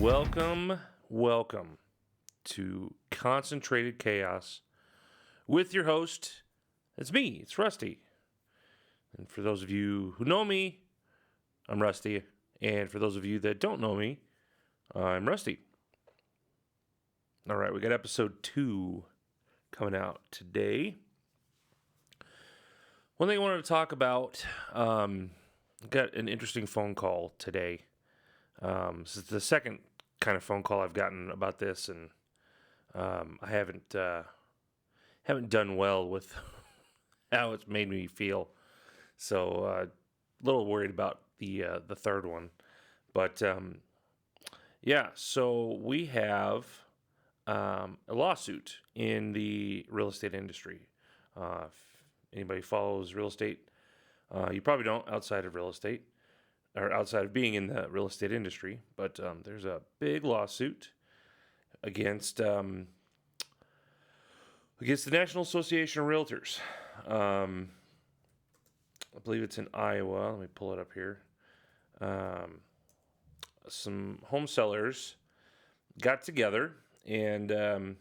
Welcome to Concentrated Chaos with your host. It's me, it's Rusty. And for those of you who know me, I'm Rusty. And for those of you that don't know me, I'm Rusty. All right, we got episode 2 coming out today. One thing I wanted to talk about, got an interesting phone call today. This is the second kind of phone call I've gotten about this, and I haven't done well with how it's made me feel. So a little worried about the third one, but yeah. So we have a lawsuit in the real estate industry. If anybody follows real estate, you probably don't outside of real estate, or outside of being in the real estate industry, but there's a big lawsuit against the National Association of Realtors. I believe it's in Iowa. Let me pull it up here. Some home sellers got together and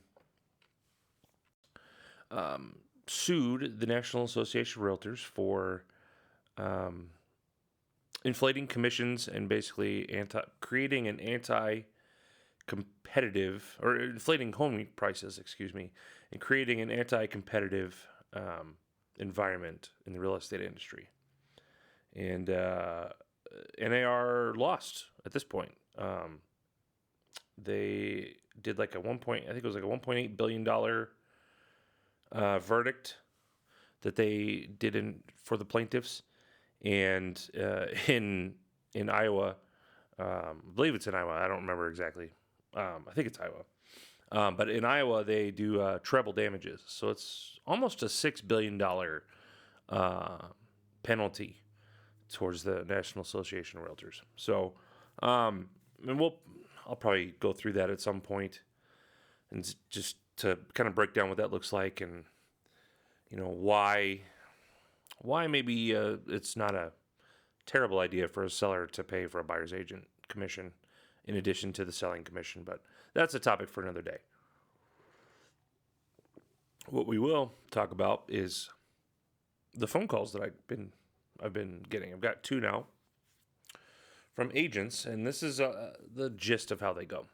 sued the National Association of Realtors for inflating commissions and basically creating an anti-competitive, or inflating home prices, and creating an anti-competitive environment in the real estate industry. And NAR lost at this point. They did like I think it was like a $1.8 billion verdict that they did for the plaintiffs. And in Iowa, I believe it's in Iowa. I don't remember exactly. I think it's Iowa. But in Iowa, they do treble damages. So it's almost a $6 billion penalty towards the National Association of Realtors. So, and I'll probably go through that at some point, and just to kind of break down what that looks like, and why maybe it's not a terrible idea for a seller to pay for a buyer's agent commission in addition to the selling commission, but that's a topic for another day. What we will talk about is the phone calls that I've been getting. I've got 2 now from agents, and this is the gist of how they go.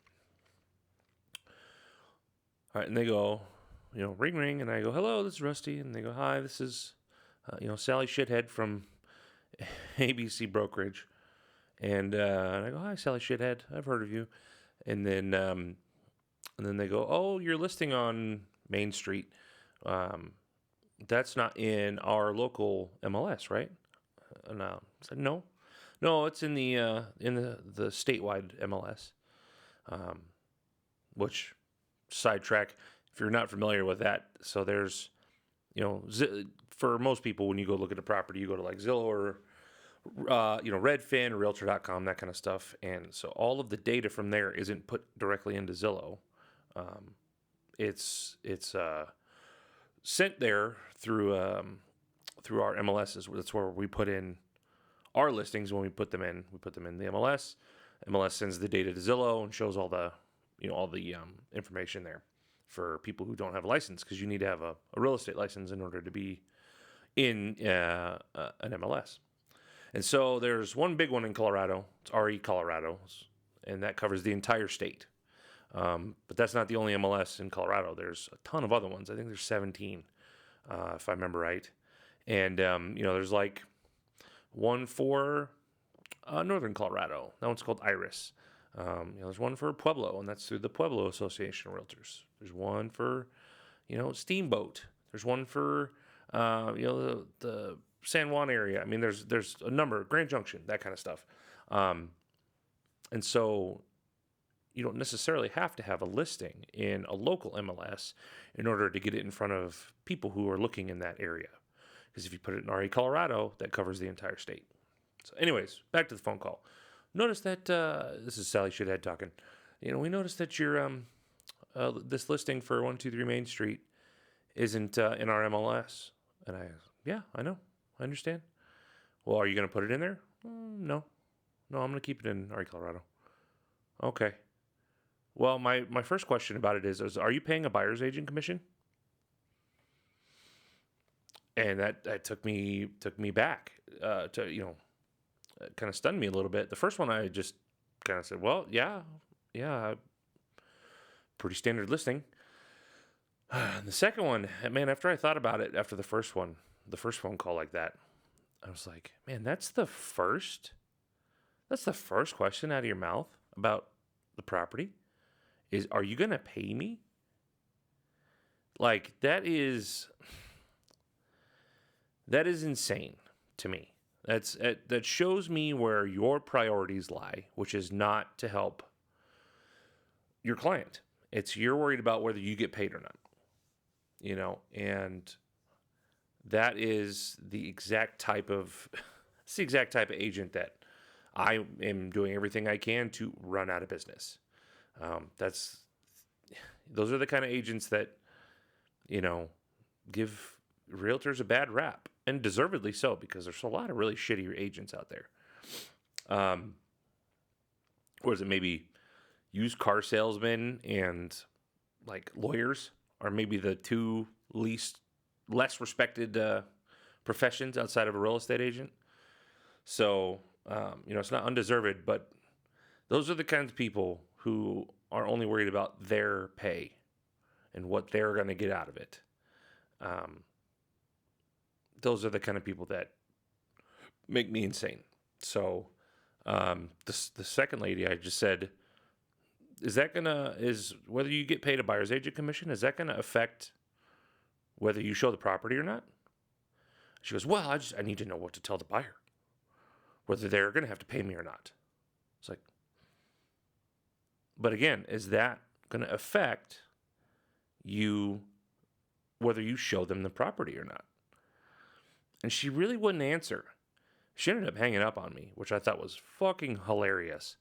All right, and they go, ring, ring, and I go, hello, this is Rusty, and they go, hi, this is Sally Shithead from ABC Brokerage. And I go, hi, Sally Shithead. I've heard of you. And then they go, oh, you're listing on Main Street. That's not in our local MLS, right? And I said, no, it's in the statewide MLS. Which, sidetrack, if you're not familiar with that, so there's, for most people, when you go look at a property, you go to like Zillow or, Redfin or Realtor.com, that kind of stuff. And so all of the data from there isn't put directly into Zillow. It's sent there through our MLSs. That's where we put in our listings. When we put them in the MLS. MLS sends the data to Zillow and shows all the information there for people who don't have a license, because you need to have a real estate license in order to be in an MLS. And so there's one big one in Colorado. It's RE Colorado, and that covers the entire state. But that's not the only MLS in Colorado. There's a ton of other ones. I think there's 17, if I remember right. And, there's like one for northern Colorado. That one's called Iris. There's one for Pueblo, and that's through the Pueblo Association of Realtors. There's one for, Steamboat. There's one for, the San Juan area. I mean, there's a number, Grand Junction, that kind of stuff. And so you don't necessarily have to have a listing in a local MLS in order to get it in front of people who are looking in that area. Because if you put it in RE Colorado, that covers the entire state. So anyways, back to the phone call. Notice that, this is Sally Shithead talking. We noticed that your this listing for 123 Main Street isn't in our MLS. And yeah, I know. I understand. Well, are you going to put it in there? No, I'm going to keep it in RE Colorado. Okay. Well, my first question about it is are you paying a buyer's agent commission? And that took me back to, kind of stunned me a little bit. The first one I just kind of said, well, yeah, pretty standard listing. And the second one, man, after I thought about it, after the first phone call like that, I was like, man, that's the first question out of your mouth about the property is, are you going to pay me? Like, that is insane to me. That shows me where your priorities lie, which is not to help your client. It's you're worried about whether you get paid or not. And that is the exact type of agent that I am doing everything I can to run out of business. Those are the kind of agents that, give realtors a bad rap, and deservedly so, because there's a lot of really shitty agents out there. Or is it maybe used car salesmen and like lawyers are maybe the two less respected professions outside of a real estate agent. So, it's not undeserved, but those are the kinds of people who are only worried about their pay and what they're going to get out of it. Those are the kind of people that make me insane. So, the second lady, I just said, is whether you get paid a buyer's agent commission, is that going to affect whether you show the property or not? She goes, well, I need to know what to tell the buyer, whether they're going to have to pay me or not. It's like, but again, is that going to affect you, whether you show them the property or not? And she really wouldn't answer. She ended up hanging up on me, which I thought was fucking hilarious,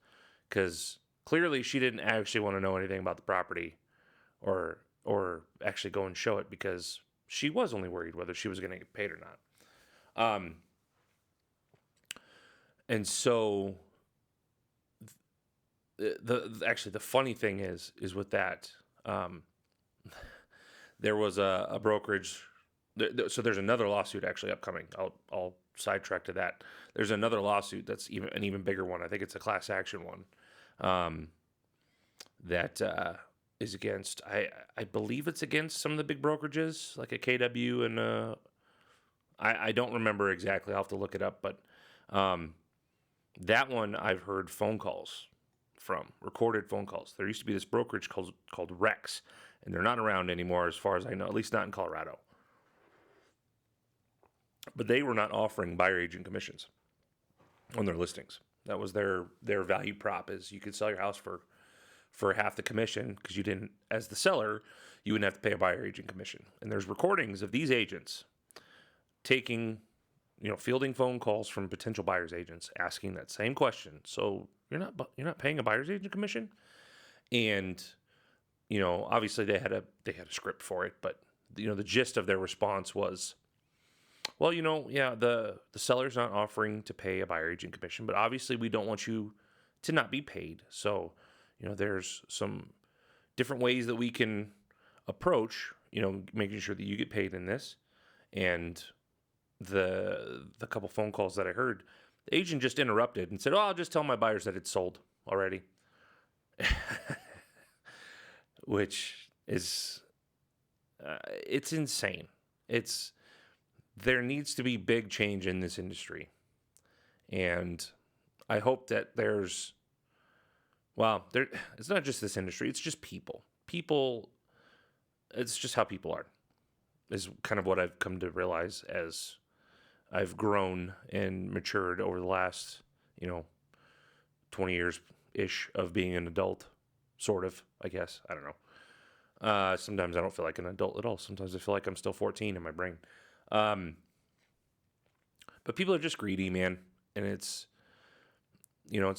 because clearly she didn't actually want to know anything about the property or actually go and show it, because she was only worried whether she was going to get paid or not. And so the funny thing is with that, there was a brokerage. So there's another lawsuit actually upcoming. I'll sidetrack to that. There's another lawsuit that's an even bigger one. I think it's a class action one. That is against, I believe it's against some of the big brokerages, like a KW and I don't remember exactly. I'll have to look it up, but that one I've heard phone calls from, recorded phone calls. There used to be this brokerage called Rex, and they're not around anymore as far as I know, at least not in Colorado. But they were not offering buyer agent commissions on their listings. That was their value prop, is you could sell your house for half the commission, because you didn't, as the seller, you wouldn't have to pay a buyer agent commission. And there's recordings of these agents taking, fielding phone calls from potential buyer's agents asking that same question. So you're not paying a buyer's agent commission? And, obviously they had a script for it, but the gist of their response was, well, the seller's not offering to pay a buyer agent commission, but obviously we don't want you to not be paid. So, there's some different ways that we can approach, making sure that you get paid in this. And the couple phone calls that I heard, the agent just interrupted and said, oh, I'll just tell my buyers that it's sold already. Which is, it's insane. There needs to be big change in this industry. And I hope that it's not just this industry, it's just people. It's just how people are, is kind of what I've come to realize as I've grown and matured over the last, 20 years-ish of being an adult, sort of, I guess. I don't know. Sometimes I don't feel like an adult at all. Sometimes I feel like I'm still 14 in my brain. But people are just greedy, man. And it's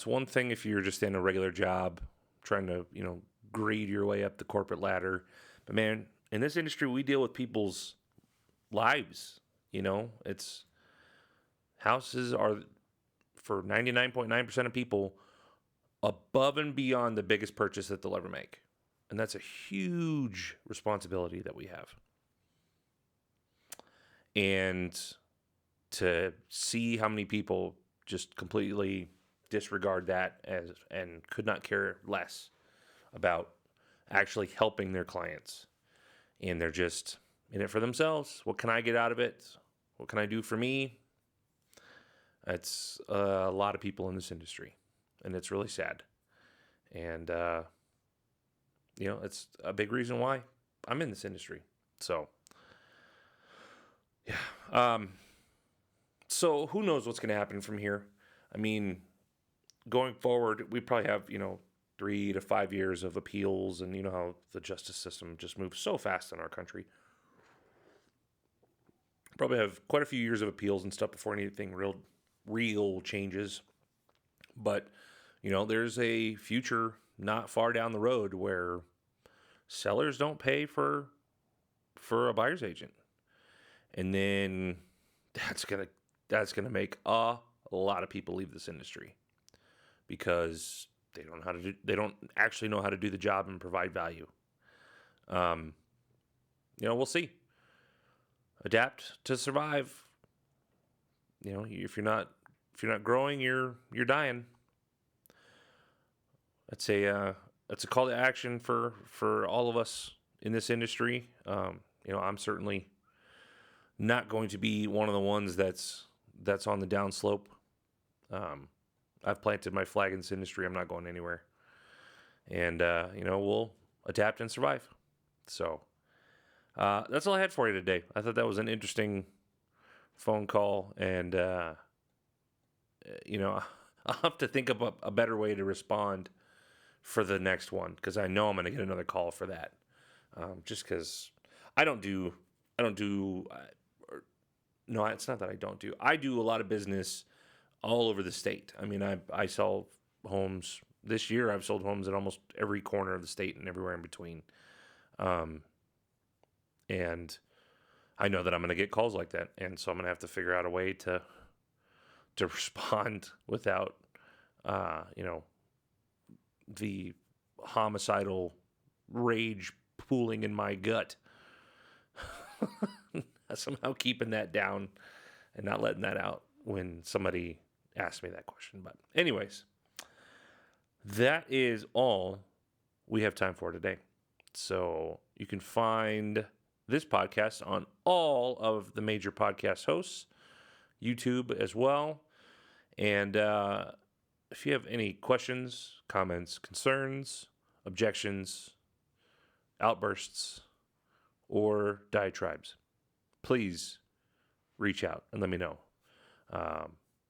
one thing if you're just in a regular job trying to, greed your way up the corporate ladder. But man, in this industry, we deal with people's lives. Houses are, for 99.9% of people, above and beyond the biggest purchase that they'll ever make. And that's a huge responsibility that we have. And to see how many people just completely disregard that and could not care less about actually helping their clients. And they're just in it for themselves. What can I get out of it? What can I do for me? It's a lot of people in this industry, and it's really sad. And, it's a big reason why I'm in this industry. So, yeah. So who knows what's going to happen from here? I mean, going forward, we probably have, 3 to 5 years of appeals, and you know how the justice system just moves so fast in our country. Probably have quite a few years of appeals and stuff before anything real changes. But, there's a future not far down the road where sellers don't pay for a buyer's agent. And then that's gonna make a lot of people leave this industry because they don't actually know how to do the job and provide value. We'll see. Adapt to survive. If you're not growing, you're dying. That's a call to action for all of us in this industry. I'm certainly not going to be one of the ones that's on the downslope. I've planted my flag in this industry. I'm not going anywhere. And, we'll adapt and survive. So, that's all I had for you today. I thought that was an interesting phone call. And, I'll have to think of a better way to respond for the next one, because I know I'm going to get another call for that. Just because no, it's not that I don't do. I do a lot of business all over the state. I mean, I sell homes. This year, I've sold homes in almost every corner of the state and everywhere in between. And I know that I'm going to get calls like that. And so I'm going to have to figure out a way to respond without, the homicidal rage pooling in my gut. Somehow keeping that down and not letting that out when somebody asks me that question. But anyways, that is all we have time for today. So you can find this podcast on all of the major podcast hosts, YouTube as well. And if you have any questions, comments, concerns, objections, outbursts, or diatribes, please reach out and let me know.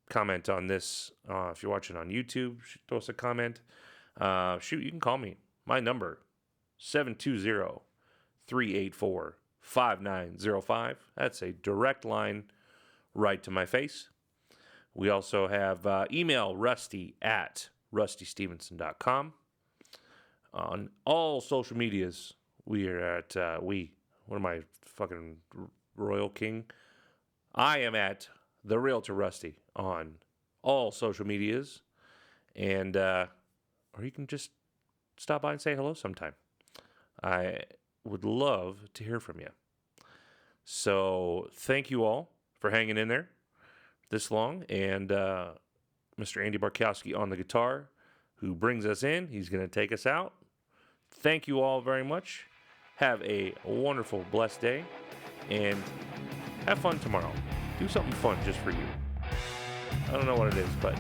Comment on this. If you're watching on YouTube, throw us a comment. You can call me. My number, 720-384-5905. That's a direct line right to my face. We also have email rusty@rustystevenson.com. On all social medias, we are at, what am I, fucking Royal King? I am at The Realtor Rusty on all social medias. And, or you can just stop by and say hello sometime. I would love to hear from you. So thank you all for hanging in there this long. And Mr. Andy Barkowski on the guitar, who brings us in. He's going to take us out. Thank you all very much. Have a wonderful, blessed day. And have fun tomorrow. Do something fun just for you. I don't know what it is, but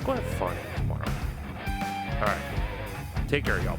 go have fun tomorrow. All right. Take care, y'all.